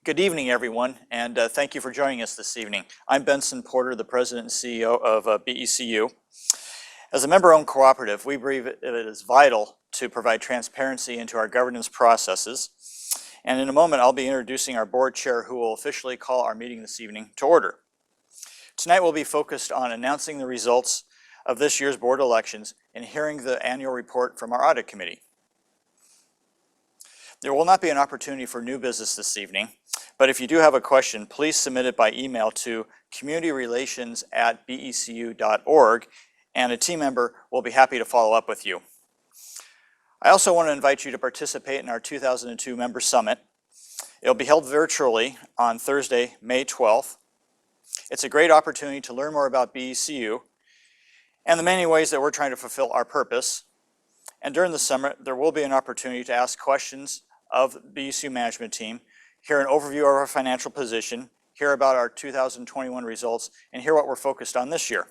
Good evening, everyone, and thank you for joining us this evening. I'm Benson Porter, the President and CEO of BECU. As a member-owned cooperative, we believe it is vital to provide transparency into our governance processes. And in a moment, I'll be introducing our board chair, who will officially call our meeting this evening to order. Tonight, we'll be focused on announcing the results of this year's board elections and hearing the annual report from our audit committee. There will not be an opportunity for new business this evening, but if you do have a question, please submit it by email to communityrelations@becu.org, and a team member will be happy to follow up with you. I also want to invite you to participate in our 2002 Member Summit. It'll be held virtually on Thursday, May 12th. It's a great opportunity to learn more about BECU and the many ways that we're trying to fulfill our purpose. And during the summit, there will be an opportunity to ask questions of the BECU management team, hear an overview of our financial position, hear about our 2021 results, and hear what we're focused on this year.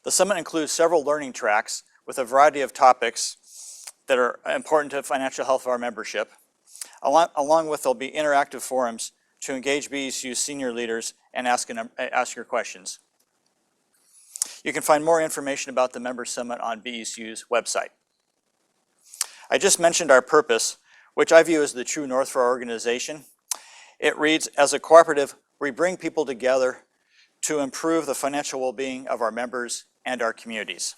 The summit includes several learning tracks with a variety of topics that are important to financial health of our membership. Along with, there'll be interactive forums to engage BECU senior leaders and ask your questions. You can find more information about the Member Summit on BECU's website. I just mentioned our purpose, which I view as the true north for our organization. It reads, as a cooperative, we bring people together to improve the financial well-being of our members and our communities.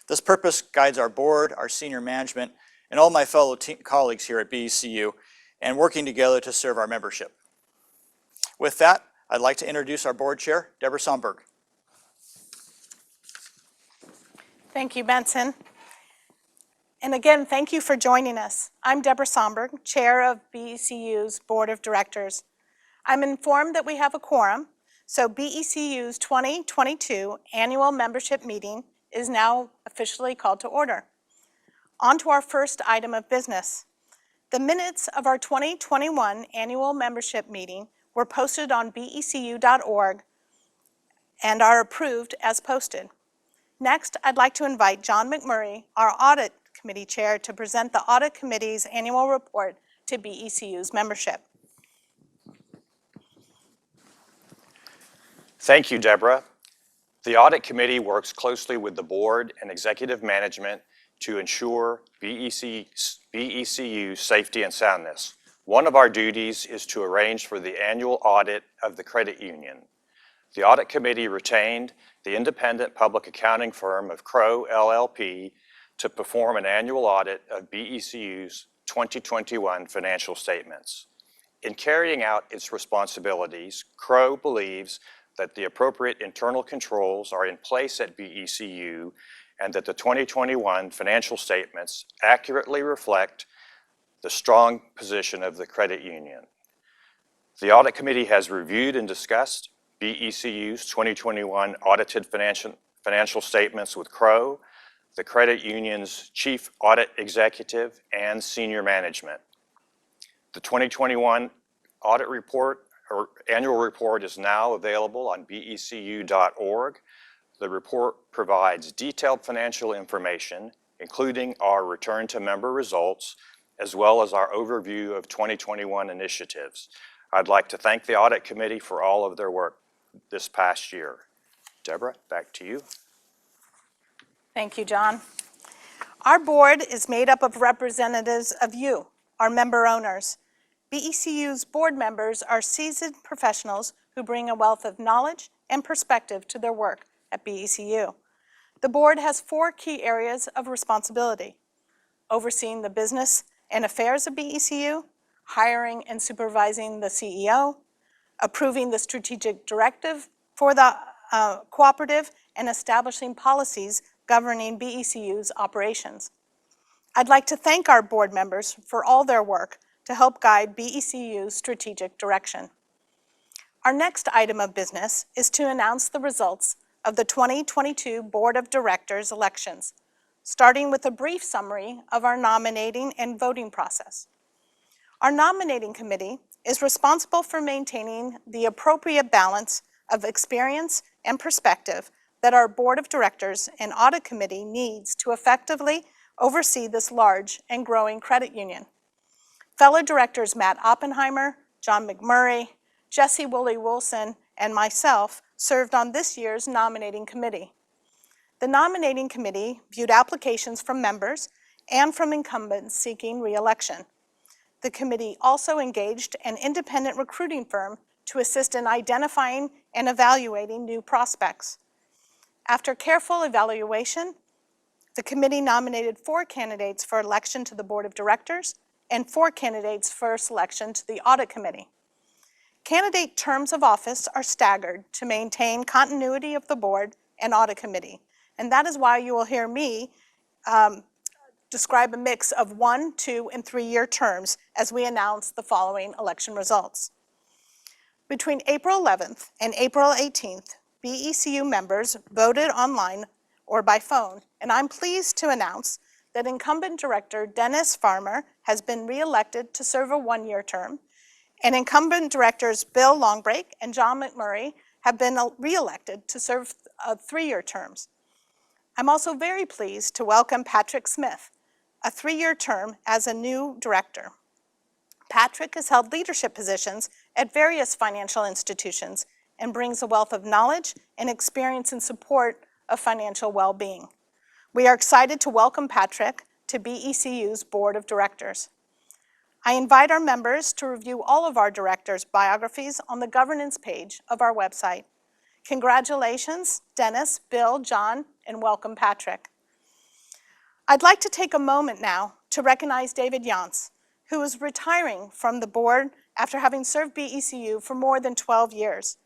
This purpose guides our board, our senior management, and all my fellow colleagues here at BECU, and working together to serve our membership. With that, I'd like to introduce our board chair, Deborah Somberg. Thank you, Benson. And again, thank you for joining us. I'm Deborah Somberg, Chair of BECU's Board of Directors. I'm informed that we have a quorum, so BECU's 2022 Annual Membership Meeting is now officially called to order. On to our first item of business. The minutes of our 2021 Annual Membership Meeting were posted on becu.org and are approved as posted. Next, I'd like to invite John McMurray, our Audit Committee Chair, to present the Audit Committee's annual report to BECU's membership. Thank you, Deborah. The Audit Committee works closely with the board and executive management to ensure BECU's safety and soundness. One of our duties is to arrange for the annual audit of the credit union. The Audit Committee retained the independent public accounting firm of Crowe LLP to perform an annual audit of BECU's 2021 financial statements. In carrying out its responsibilities, Crowe believes that the appropriate internal controls are in place at BECU and that the 2021 financial statements accurately reflect the strong position of the credit union. The Audit Committee has reviewed and discussed BECU's 2021 audited financial statements with Crowe, the credit union's chief audit executive, and senior management. The 2021 audit report or annual report is now available on becu.org. The report provides detailed financial information, including our return to member results, as well as our overview of 2021 initiatives. I'd like to thank the Audit Committee for all of their work this past year. Deborah, back to you. Thank you, John. Our board is made up of representatives of you, our member owners. BECU's board members are seasoned professionals who bring a wealth of knowledge and perspective to their work at BECU. The board has 4 key areas of responsibility: overseeing the business and affairs of BECU, hiring and supervising the CEO, approving the strategic directive for the cooperative, and establishing policies governing BECU's operations. I'd like to thank our board members for all their work to help guide BECU's strategic direction. Our next item of business is to announce the results of the 2022 Board of Directors elections, starting with a brief summary of our nominating and voting process. Our nominating committee is responsible for maintaining the appropriate balance of experience and perspective that our Board of Directors and Audit Committee needs to effectively oversee this large and growing credit union. Fellow directors Matt Oppenheimer, John McMurray, Jesse Woolley Wilson, and myself served on this year's nominating committee. The nominating committee viewed applications from members and from incumbents seeking re-election. The committee also engaged an independent recruiting firm to assist in identifying and evaluating new prospects. After careful evaluation, the committee nominated 4 candidates for election to the Board of Directors and 4 candidates for selection to the Audit Committee. Candidate terms of office are staggered to maintain continuity of the Board and Audit Committee, and that is why you will hear me describe a mix of 1, 2, and 3-year terms as we announce the following election results. Between April 11th and April 18th, BECU members voted online or by phone, and I'm pleased to announce that incumbent director Dennis Farmer has been re-elected to serve a 1-year term, and incumbent directors Bill Longbreak and John McMurray have been re-elected to serve 3-year terms. I'm also very pleased to welcome Patrick Smith, a 3-year term as a new director. Patrick has held leadership positions at various financial institutions and brings a wealth of knowledge and experience in support of financial well-being. We are excited to welcome Patrick to BECU's Board of Directors. I invite our members to review all of our directors' biographies on the governance page of our website. Congratulations, Dennis, Bill, John, and welcome, Patrick. I'd like to take a moment now to recognize David Yance, who is retiring from the board after having served BECU for more than 12 years.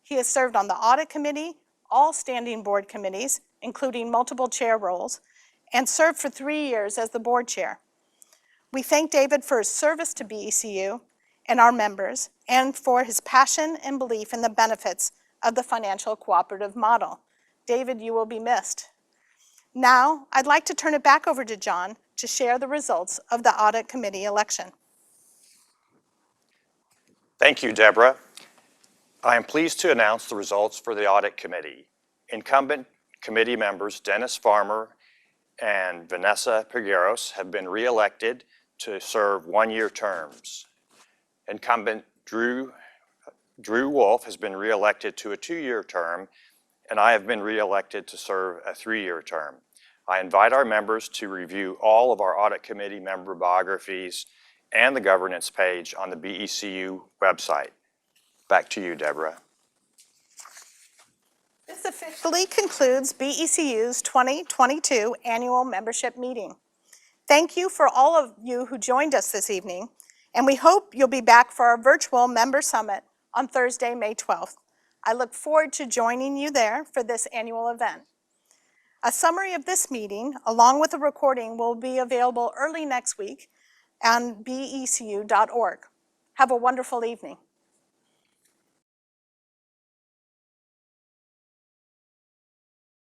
He has served on the Audit Committee, all standing board committees, including multiple chair roles, and served for 3 years as the board chair. We thank David for his service to BECU and our members, and for his passion and belief in the benefits of the financial cooperative model. David, you will be missed. Now, I'd like to turn it back over to John to share the results of the Audit Committee election. Thank you, Deborah. I am pleased to announce the results for the Audit Committee. Incumbent committee members Dennis Farmer and Vanessa Pegueros have been re-elected to serve 1-year terms. Incumbent Drew Wolf has been re-elected to a 2-year term, and I have been re-elected to serve a 3-year term. I invite our members to review all of our Audit Committee member biographies and the governance page on the BECU website. Back to you, Deborah. This officially concludes BECU's 2022 annual membership meeting. Thank you for all of you who joined us this evening, and we hope you'll be back for our virtual member summit on Thursday, May 12th. I look forward to joining you there for this annual event. A summary of this meeting, along with a recording, will be available early next week on becu.org. Have a wonderful evening.